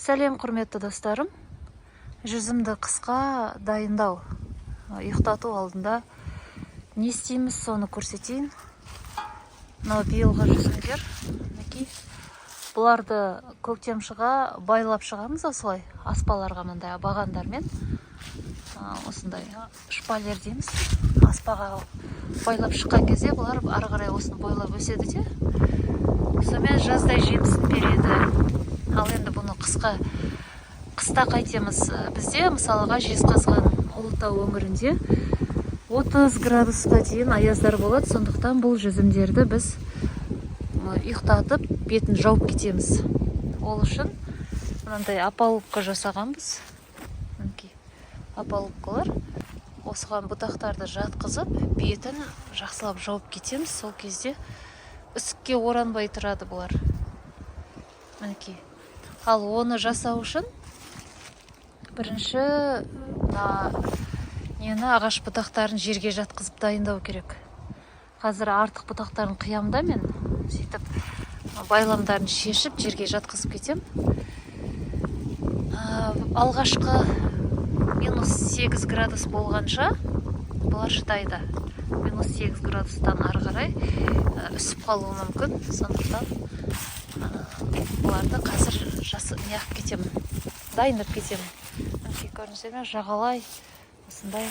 Сәлем құрметті достарым. Жүзімді қысқа дайындау, ұйықтату алдында не істейміз, соны көрсетейін. Мынау биылғы жүзімдер. Бұларды көктемшіға байлап шығамыз осылай, аспаларға мындай бағандармен. Осындай шпалер дейміз. Аспаға байлап шыққан кезде бұлар ары қарай осыны бойлап өседі де. Сонымен жаздай жемісін береді. Ал енді бұны қыста қайтеміз. Бізде мысалыға Жезқазған Ұлытау өңірінде 30 градусқа дейін аяздар болады. Сондықтан бұл жүзімдерді біз ұйықтатып бетін жауып кетеміз. Ол үшін мынандай опалубка жасағанбыз. Опалубкалар. Осыған бұтақтарды жатқызып, бетін жақсылап жауып кетеміз. Сол кезде үсікке оранбай тұрады бұлар. Ал оны жасау үшін бірінші ағаш бұтақтарын жерге жатқызып дайындау керек. Қазір артық бұтақтарын қиямда мен сөйтіп байламдарын шешіп жерге жатқызып кетем. Алғашқы -8 градус болғанша бұлар шыдайды. -8 градустан ары қарай үсіп қалуы мүмкін. Сондықтан бұларды қазір неғып кетемін, дайындап кетемін. Көрінсеме жағалай осындай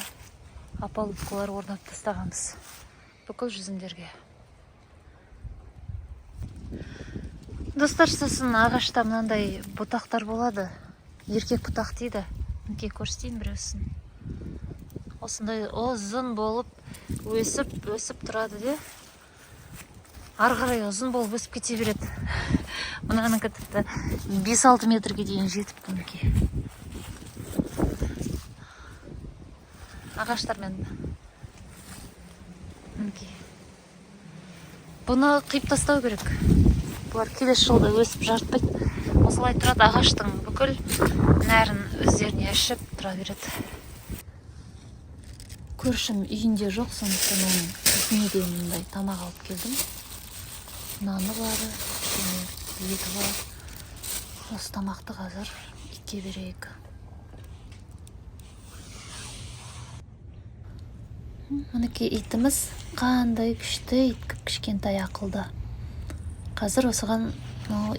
опалубкалар орнап тастағанбыз бүкіл жүзімдерге. Достар, сосын ағашта мынандай бұтақтар болады. Еркек бұтақ дейді. Көрсетейін біреусін. Осындай ұзын болып өсіп тұрады де. Ары қарай ұзын болып өсіп кете береді. Мұнаның тіпті 5-6 метрге дейін жетіп мінекей. Ағаштармен бұны қиып тастау керек. Бұлар келесі жылда өсіп жарытпайды. Осылай тұрады, ағаштың бүкіл нәрін өздеріне ішіп тұра береді. Көршім үйінде жоқ, сондықтан оның үйіне мындай тамақ алып келдім. Наны бары, еті бар. Осы тамақты қазір итке берейік. Мінекей итіміз қандай күшті ит, кішкентай ақылды. Қазір осыған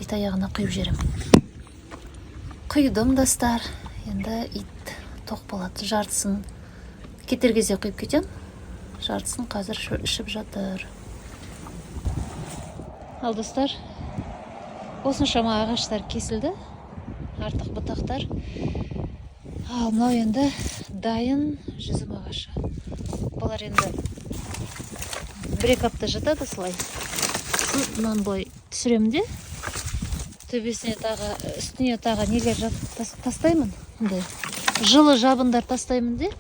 ит аяғына құйып жерім. Құйдым, достар. Енді ит тоқ болады. Жартысын кетер кезде құйып кетем. Жартысын қазір ішіп жатыр. Ал достар, осыншама ағаштар кесілді. Артық бұтақтар. Ал мынау енді дайын жүзім ағашы. Бұлар енді 1-2 апта жатады солай. Мынаны былай түсіремін де, үстіне тағы нелер тастаймын. Жылы жабындар тастаймын де,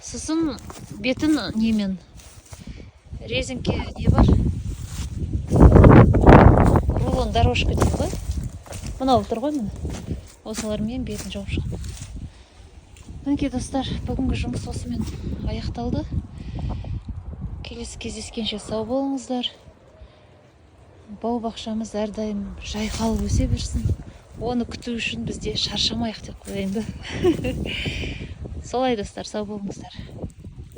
сосын бетін немен резинке не бар? Рулон дорожка дейді ғой. Мынау тұр ғой міне. Осылармен бетін жауып шығам. Мінекей достар, бүгінгі жұмыс осымен аяқталды. Келесі кездескенше сау болыңыздар. Бау-бақшамыз әрдайым жайқалып өсе берсін. Оны күту үшін бізде шаршамайық деп қояйын да. Солай достар, сау болыңыздар.